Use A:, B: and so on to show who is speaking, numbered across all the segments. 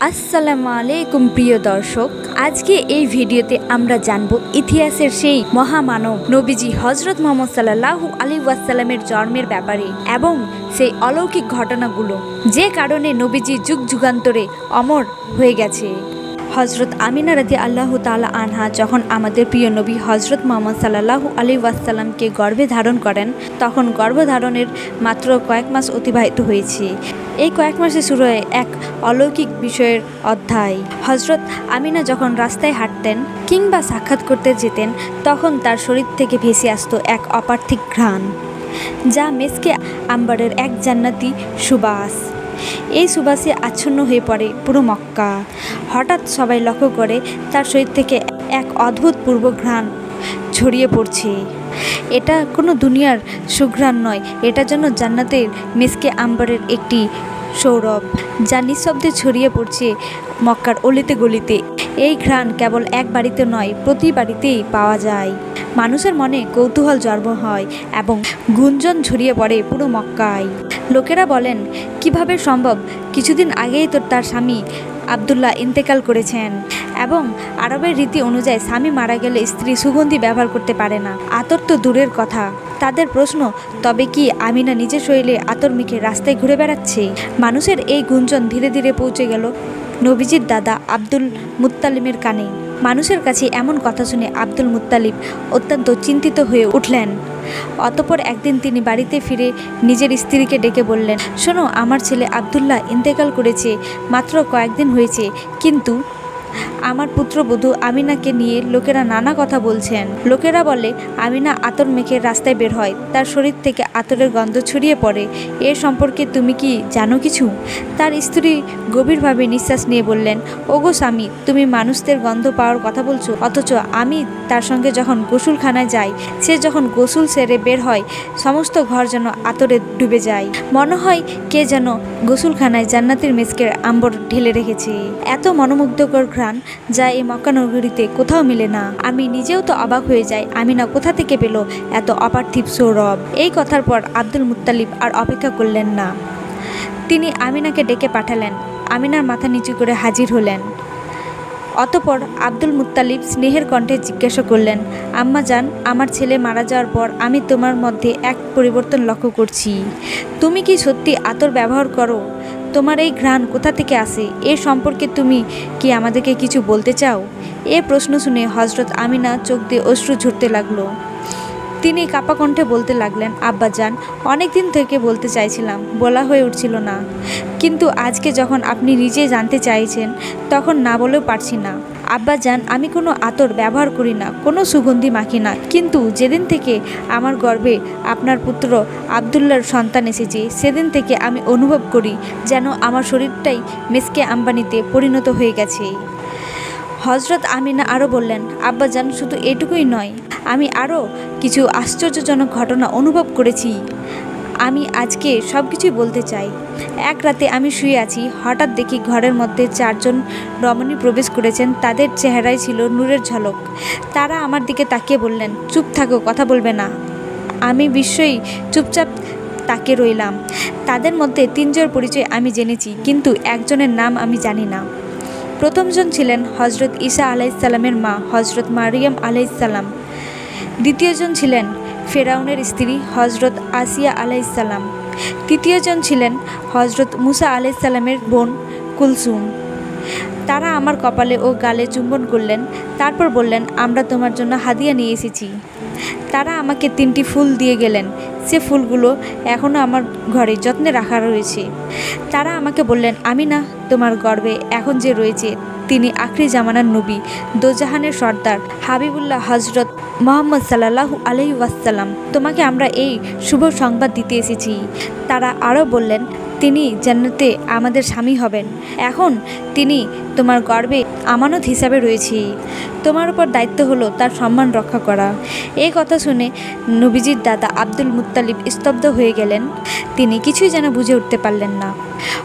A: আসসালামু আলাইকুম প্রিয় দর্শক, আজকে এই ভিডিওতে আমরা জানব ইতিহাসের সেই মহামানব নবীজি হযরত মুহাম্মদ সাল্লাল্লাহু আলাইহি ওয়াসাল্লামের জন্মের ব্যাপারে এবং সেই অলৌকিক ঘটনাগুলো যে কারণে নবীজি যুগ যুগান্তরে অমর হয়ে গেছে। হজরত আমিনা রাদিয়াল্লাহু তাআলা আনহা যখন আমাদের প্রিয় নবী হজরত মুহাম্মদ সাল্লাল্লাহু আলাইহি ওয়াসাল্লামকে গর্ভে ধারণ করেন, তখন গর্ভধারণের মাত্র কয়েক মাস অতিবাহিত হয়েছে। এই কয়েক মাসে শুরু হয় এক অলৌকিক বিষয়ের অধ্যায়। হজরত আমিনা যখন রাস্তায় হাঁটতেন কিংবা সাক্ষাৎ করতে যেতেন, তখন তার শরীর থেকে ভেসে আসতো এক অপার্থিব ঘ্রাণ, যা মেসকে আম্বারের এক জান্নাতি সুবাস। এই সুবাসে আচ্ছন্ন হয়ে পড়ে পুরো মক্কা। হঠাৎ সবাই লক্ষ্য করে তার শরীর থেকে এক অদ্ভুত পূর্ব ঘ্রাণ ছড়িয়ে পড়ছে। এটা কোনো দুনিয়ার সুঘ্রাণ নয়, এটা যেন জান্নাতের মেসকে আম্বারের একটি সৌরভ, যা নিঃশব্দে ছড়িয়ে পড়ছে মক্কার অলিতে গলিতে। এই ঘ্রাণ কেবল এক বাড়িতে নয়, প্রতি বাড়িতেই পাওয়া যায়। মানুষের মনে কৌতূহল জন্ম হয় এবং গুঞ্জন ছড়িয়ে পড়ে পুরো মক্কায়। লোকেরা বলেন, কিভাবে সম্ভব? কিছুদিন আগেই তো তার স্বামী আব্দুল্লাহ ইন্তেকাল করেছেন এবং আরবের রীতি অনুযায়ী স্বামী মারা গেলে স্ত্রী সুগন্ধি ব্যবহার করতে পারে না। আতর তো দূরের কথা। তাদের প্রশ্ন, তবে কি আমিনা নিজের শরীরে আতর মেখে রাস্তায় ঘুরে বেড়াচ্ছে? মানুষের এই গুঞ্জন ধীরে ধীরে পৌঁছে গেল নবীজির দাদা আব্দুল মুত্তালিবের কানে। মানুষের কাছে এমন কথা শুনে আব্দুল মুত্তালিব অত্যন্ত চিন্তিত হয়ে উঠলেন। অতঃপর একদিন তিনি বাড়িতে ফিরে নিজের স্ত্রীকে ডেকে বললেন, শোনো, আমার ছেলে আব্দুল্লাহ ইন্তেকাল করেছে, মাত্র কয়েকদিন হয়েছে, কিন্তু আমার পুত্রবধূ আমিনাকে নিয়ে লোকেরা নানা কথা বলছেন। লোকেরা বলে আমিনা আতর মেখে রাস্তায় বের হয়, তার শরীর থেকে আতরের গন্ধ ছড়িয়ে পড়ে। এ সম্পর্কে তুমি কি জানো কিছু? তার স্ত্রী গভীরভাবে নিঃশ্বাস নিয়ে বললেন, ওগো স্বামী, তুমি মানুষদের গন্ধ পাওয়ার কথা বলছো, অথচ আমি তার সঙ্গে যখন গোসলখানায় যাই, সে যখন গোসল সেরে বের হয়, সমস্ত ঘর যেন আতরে ডুবে যায়। মনে হয় কে যেন গোসলখানায় জান্নাতের মেসকের আম্বর ঢেলে রেখেছে। এত মনোমুগ্ধকর ঘ্রাণ যা এই মক্কা নগরীতে কোথাও মিলে না। আমি নিজেও তো অবাক হয়ে যাই, আমিনা কোথা থেকে পেল এত অপার্থিব সৌরভ। এই কথার পর আব্দুল মুত্তালিব আর অপেক্ষা করলেন না। তিনি আমিনাকে ডেকে পাঠালেন। আমিনার মাথা নিচু করে হাজির হলেন। অতঃপর আব্দুল মুত্তালিব স্নেহের কণ্ঠে জিজ্ঞাসা করলেন, আম্মা জান, আমার ছেলে মারা যাওয়ার পর আমি তোমার মধ্যে এক পরিবর্তন লক্ষ্য করছি। তুমি কি সত্যি আতর ব্যবহার করো? তোমার এই ঘ্রাণ কোথা থেকে আসে? এ সম্পর্কে তুমি কি আমাদেরকে কিছু বলতে চাও? এ প্রশ্ন শুনে হজরত আমিনা চোখ দিয়ে অশ্রু ঝরতে লাগলো। তিনি কাঁপা কণ্ঠে বলতে লাগলেন, আব্বাজান, অনেক দিন থেকে বলতে চাইছিলাম, বলা হয়ে উঠছিল না, কিন্তু আজকে যখন আপনি নিজে জানতে চাইছেন, তখন না বলেও পারছি না। আব্বাজান, আমি কোনো আতর ব্যবহার করি না, কোনো সুগন্ধি মাখি না, কিন্তু যেদিন থেকে আমার গর্ভে আপনার পুত্র আব্দুল্লাহর সন্তান এসেছে, সেদিন থেকে আমি অনুভব করি যেন আমার শরীরটাই মেসকে আম্বানিতে পরিণত হয়ে গেছে। হজরত আমিনা আরও বললেন, আব্বাজান, শুধু এটুকুই নয়, আমি আরও কিছু আশ্চর্যজনক ঘটনা অনুভব করেছি। আমি আজকে সব কিছুই বলতে চাই। এক রাতে আমি শুয়ে আছি, হঠাৎ দেখি ঘরের মধ্যে 4 জন রমণী প্রবেশ করেছেন। তাদের চেহারায় ছিল নূরের ঝলক। তারা আমার দিকে তাকিয়ে বললেন, চুপ থাকো, কথা বলবে না। আমি বিস্ময়ে চুপচাপ তাকিয়ে রইলাম। তাদের মধ্যে 3 জনের পরিচয় আমি জেনেছি, কিন্তু একজনের নাম আমি জানি না। প্রথমজন ছিলেন হজরত ঈসা আলাইহিসসালামের মা হজরত মারিয়াম আলাইহিসসালাম। দ্বিতীয়জন ছিলেন ফেরাউনের স্ত্রী হজরত আসিয়া আলাইহিসসালাম। তৃতীয়জন ছিলেন হজরত মুসা আলাইহিসসালামের বোন কুলসুম। তারা আমার কপালে ও গালে চুম্বন করলেন, তারপর বললেন, আমরা তোমার জন্য হাদিয়া নিয়ে এসেছি। তারা আমাকে 3টি ফুল দিয়ে গেলেন। সে ফুলগুলো এখনও আমার ঘরে যত্নে রাখা রয়েছে। তারা আমাকে বললেন, আমিনা, তোমার গর্ভে এখন যে রয়েছে, তিনি আখরি জামানার নবী, দোজাহানের সর্দার হাবিবুল্লাহ হজরত মুহাম্মদ সাল্লাল্লাহু আলাইহি ওয়াসাল্লাম। তোমাকে আমরা এই শুভ সংবাদ দিতে এসেছি। তারা আরও বললেন, তিনি জান্নাতে আমাদের স্বামী হবেন। এখন তিনি তোমার গর্ভে আমানত হিসাবে রয়েছে। তোমার উপর দায়িত্ব হলো তার সম্মান রক্ষা করা। এই কথা শুনে নবীজির দাদা আব্দুল মুত্তালিব স্তব্ধ হয়ে গেলেন। তিনি কিছুই যেন বুঝে উঠতে পারলেন না।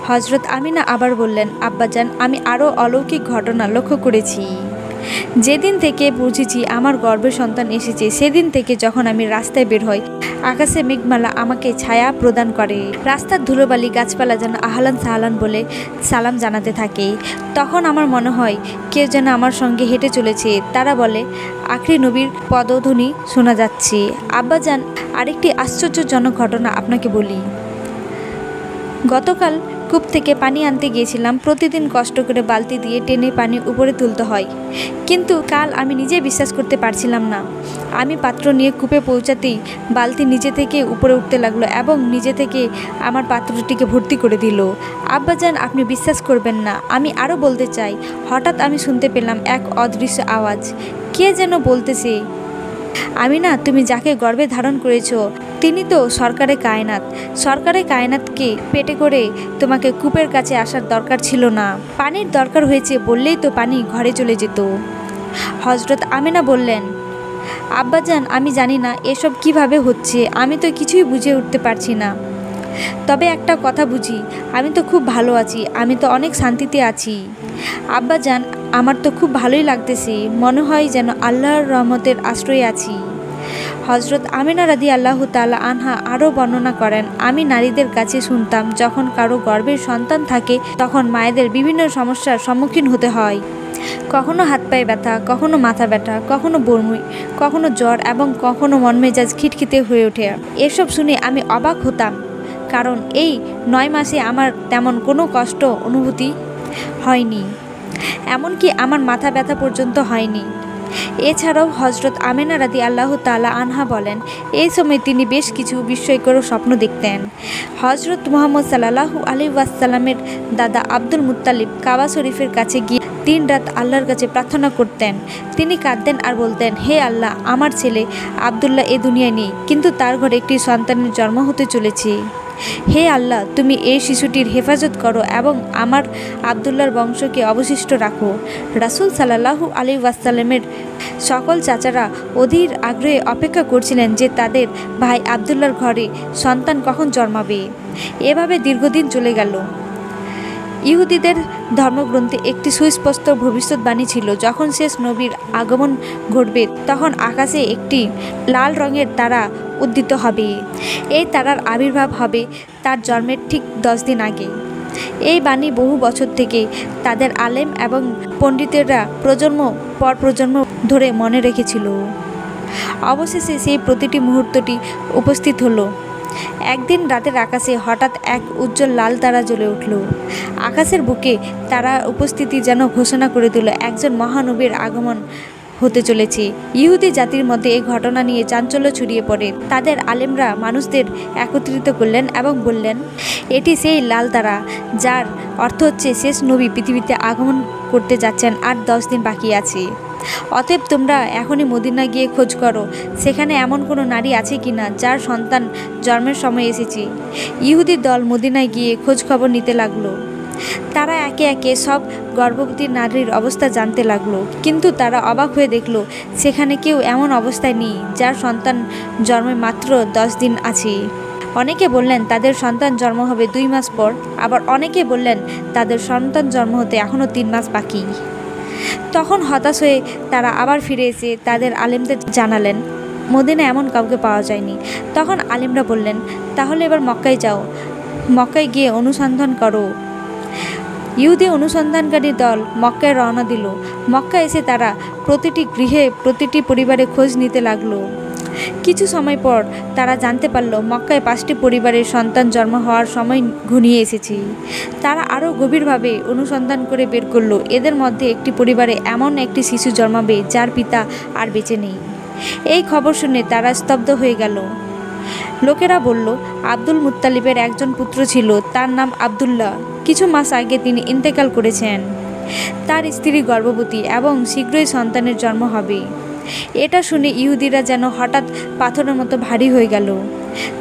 A: হজরত আমিনা আবার বললেন, আব্বাজান, আমি আরও অলৌকিক ঘটনা লক্ষ্য করেছি। যেদিন থেকে বুঝেছি আমার গর্ভের সন্তান এসেছে, সেদিন থেকে যখন আমি রাস্তায় বের হই, আকাশে মেঘমালা আমাকে ছায়া প্রদান করে। রাস্তার ধুলোবালি গাছপালা যেন আহলান সাহলান বলে সালাম জানাতে থাকে। তখন আমার মনে হয় কেউ যেন আমার সঙ্গে হেঁটে চলেছে। তারা বলে, আখরি নবীর পদধ্বনি শোনা যাচ্ছে। আব্বাজান, আরেকটি আশ্চর্যজনক ঘটনা আপনাকে বলি। গতকাল কূপ থেকে পানি আনতে গিয়েছিলাম। প্রতিদিন কষ্ট করে বালতি দিয়ে টেনে পানি উপরে তুলতে হয়, কিন্তু কাল আমি নিজে বিশ্বাস করতে পারছিলাম না। আমি পাত্র নিয়ে কূপে পৌঁছাতেই বালতি নিজে থেকে উপরে উঠতে লাগলো এবং নিজে থেকে আমার পাত্রটিকে ভর্তি করে দিল। আব্বাজান, আপনি বিশ্বাস করবেন না, আমি আরও বলতে চাই। হঠাৎ আমি শুনতে পেলাম এক অদৃশ্য আওয়াজ। কে যেন বলতেছে, আমিনা, তুমি যাকে গর্ভে ধারণ করেছ তিনি তো সরকারে কায়নাত। সরকারে কায়নাতকে পেটে করে তোমাকে কূপের কাছে আসার দরকার ছিল না। পানির দরকার হয়েছে বললেই তো পানি ঘরে চলে যেত। হজরত আমিনা বললেন, আব্বাজান, আমি জানি না এসব কিভাবে হচ্ছে, আমি তো কিছুই বুঝে উঠতে পারছি না। তবে একটা কথা বুঝি, আমি তো খুব ভালো আছি, আমি তো অনেক শান্তিতে আছি। আব্বাজান, আমার তো খুব ভালোই লাগতেছে, মনে হয় যেন আল্লাহর রহমতের আশ্রয়ে আছি। হজরত আমিনা রাদিয়াল্লাহু তাআলা আনহা আরও বর্ণনা করেন, আমি নারীদের কাছে শুনতাম যখন কারো গর্ভের সন্তান থাকে তখন মায়েদের বিভিন্ন সমস্যার সম্মুখীন হতে হয়। কখনো হাত পায়ে ব্যথা, কখনো মাথা ব্যথা, কখনো বমি, কখনো জ্বর এবং কখনো মন মেজাজ খিটখিটে হয়ে ওঠে। এসব শুনে আমি অবাক হতাম, কারণ এই 9 মাসে আমার তেমন কোনো কষ্ট অনুভূতি হয়নি, এমনকি আমার মাথা ব্যথা পর্যন্ত হয়নি। এছাড়াও হজরত আমিনা রাদিয়াল্লাহু তাআলা আনহা বলেন, এই সময় তিনি বেশ কিছু বিস্ময়কর স্বপ্ন দেখতেন। হজরত মুহাম্মদ সাল্লাল্লাহু আলাইহি ওয়াসাল্লামের দাদা আব্দুল মুত্তালিব কাবা শরীফের কাছে গিয়ে দিন রাত আল্লাহর কাছে প্রার্থনা করতেন। তিনি কাঁদতেন আর বলতেন, হে আল্লাহ, আমার ছেলে আবদুল্লাহ এ দুনিয়ায় নেই, কিন্তু তার ঘরে একটি সন্তানের জন্ম হতে চলেছে। হে আল্লাহ, তুমি এই শিশুটির হেফাজত করো এবং আমার আবদুল্লাহর বংশকে অবশিষ্ট রাখো। রাসূল সাল্লাল্লাহু আলাইহি ওয়াসাল্লামের সকল চাচারা অধীর আগ্রহে অপেক্ষা করছিলেন যে তাদের ভাই আবদুল্লাহর ঘরে সন্তান কখন জন্মাবে। এভাবে দীর্ঘদিন চলে গেল। ইহুদিদের ধর্মগ্রন্থে একটি সুস্পষ্ট ভবিষ্যৎবাণী ছিল, যখন শেষ নবীর আগমন ঘটবে তখন আকাশে একটি লাল রঙের তারা উদ্দিত হবে। এই তারার আবির্ভাব হবে তার জন্মের ঠিক 10 দিন আগে। এই বাণী বহু বছর থেকে তাদের আলেম এবং পণ্ডিতেরা প্রজন্ম পর প্রজন্ম ধরে মনে রেখেছিল। অবশেষে সেই প্রতিটি মুহূর্তটি উপস্থিত হলো। একদিন রাতের আকাশে হঠাৎ এক উজ্জ্বল লাল তারা জ্বলে উঠল। আকাশের বুকে তারার উপস্থিতি যেন ঘোষণা করে দিল একজন মহানবীর আগমন হতে চলেছে। ইহুদি জাতির মধ্যে এই ঘটনা নিয়ে চাঞ্চল্য ছড়িয়ে পড়ে। তাদের আলেমরা মানুষদের একত্রিত করলেন এবং বললেন, এটি সেই লাল তারা, যার অর্থ হচ্ছে শেষ নবী পৃথিবীতে আগমন করতে যাচ্ছেন আর 10 দিন বাকি আছে। অতএব তোমরা এখনই মদিনা গিয়ে খোঁজ করো, সেখানে এমন কোনো নারী আছে কিনা যার সন্তান জন্মের সময় এসেছে। ইহুদি দল মদিনায় গিয়ে খোঁজ খবর নিতে লাগলো। তারা একে একে সব গর্ভবতী নারীর অবস্থা জানতে লাগলো, কিন্তু তারা অবাক হয়ে দেখলো সেখানে কেউ এমন অবস্থায় নেই যার সন্তান জন্মে মাত্র 10 দিন আছে। অনেকে বললেন তাদের সন্তান জন্ম হবে 2 মাস পর, আবার অনেকে বললেন তাদের সন্তান জন্ম হতে এখনও 3 মাস বাকি। তখন হতাশ হয়ে তারা আবার ফিরে এসে তাদের আলেমদের জানালেন, মদিনা এমন কাউকে পাওয়া যায়নি। তখন আলেমরা বললেন, তাহলে এবার মক্কায় যাও, মক্কায় গিয়ে অনুসন্ধান করো। ইহুদি অনুসন্ধানকারী দল মক্কায় রওনা দিল। মক্কা এসে তারা প্রতিটি গৃহে প্রতিটি পরিবারে খোঁজ নিতে লাগলো। কিছু সময় পর তারা জানতে পারল মক্কায় 5টি পরিবারের সন্তান জন্ম হওয়ার সময় ঘনিয়ে এসেছে। তারা আরও গভীরভাবে অনুসন্ধান করে বের করলো এদের মধ্যে একটি পরিবারে এমন একটি শিশু জন্মাবে যার পিতা আর বেঁচে নেই। এই খবর শুনে তারা স্তব্ধ হয়ে গেল। লোকেরা বলল, আব্দুল মুত্তালিবের একজন পুত্র ছিল, তার নাম আবদুল্লাহ। কিছু মাস আগে তিনি ইন্তেকাল করেছেন। তার স্ত্রী গর্ভবতী এবং শীঘ্রই সন্তানের জন্ম হবে। এটা শুনে ইহুদিরা যেন হঠাৎ পাথরের মতো ভারী হয়ে গেল।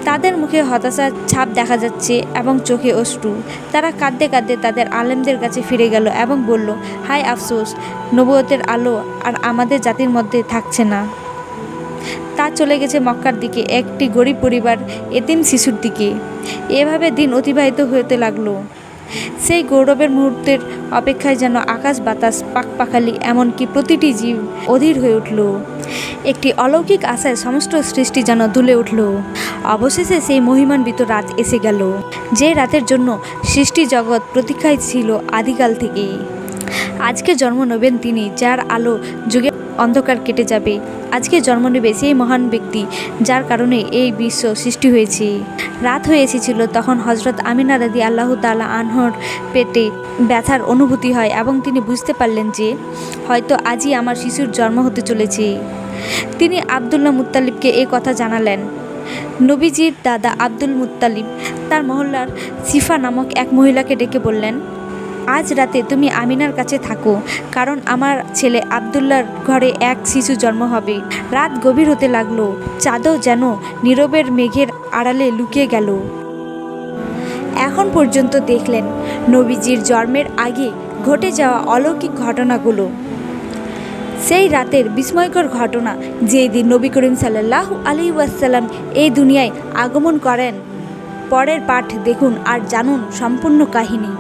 A: তাদের মুখে হতাশার ছাপ দেখা যাচ্ছে এবং চোখে অশ্রু। তারা কাঁদতে কাঁদতে তাদের আলেমদের কাছে ফিরে গেল এবং বলল, হায় আফসোস, নবুয়তের আলো আর আমাদের জাতির মধ্যে থাকছে না। তা চলে গেছে মক্কার দিকে, একটি গরিব পরিবার এতিম শিশুর দিকে। এভাবে দিন অতিবাহিত হতে লাগলো। সেই গৌরবের মুহূর্তের অপেক্ষায় যেন আকাশ বাতাস পাখপাখালি এমনকি প্রতিটি জীব অধীর হয়ে উঠল। একটি অলৌকিক আশায় সমস্ত সৃষ্টি যেন দুলে উঠল। অবশেষে সেই মহিমান্বিত রাত এসে গেল, যে রাতের জন্য সৃষ্টি জগৎ প্রতীক্ষায় ছিল আদিকাল থেকেই। আজকে জন্ম নেবেন তিনি, যার আলো যুগে অন্ধকার কেটে যাবে। আজকে জন্ম নেবে সেই মহান ব্যক্তি যার কারণে এই বিশ্ব সৃষ্টি হয়েছে। রাত হয়ে এসেছিল, তখন হজরত আমিনা রাদিয়াল্লাহু তাআলা আনহার পেটে ব্যথার অনুভূতি হয় এবং তিনি বুঝতে পারলেন যে হয়তো আজই আমার শিশুর জন্ম হতে চলেছে। তিনি আব্দুল্লাহ মুত্তালিবকে এই কথা জানালেন। নবীজির দাদা আব্দুল মুত্তালিব তার মহল্লার সিফা নামক এক মহিলাকে ডেকে বললেন, আজ রাতে তুমি আমিনার কাছে থাকো, কারণ আমার ছেলে আব্দুল্লাহর ঘরে এক শিশু জন্ম হবে। রাত গভীর হতে লাগলো, চাঁদও যেন নীরবের মেঘের আড়ালে লুকিয়ে গেল। এখন পর্যন্ত দেখলেন নবীজির জন্মের আগে ঘটে যাওয়া অলৌকিক ঘটনাগুলো। সেই রাতের বিস্ময়কর ঘটনা, যেই দিন নবী করিম সাল্লাল্লাহু আলাইহি ওয়াসাল্লাম এই দুনিয়ায় আগমন করেন। পরের পাঠ দেখুন আর জানুন সম্পূর্ণ কাহিনী।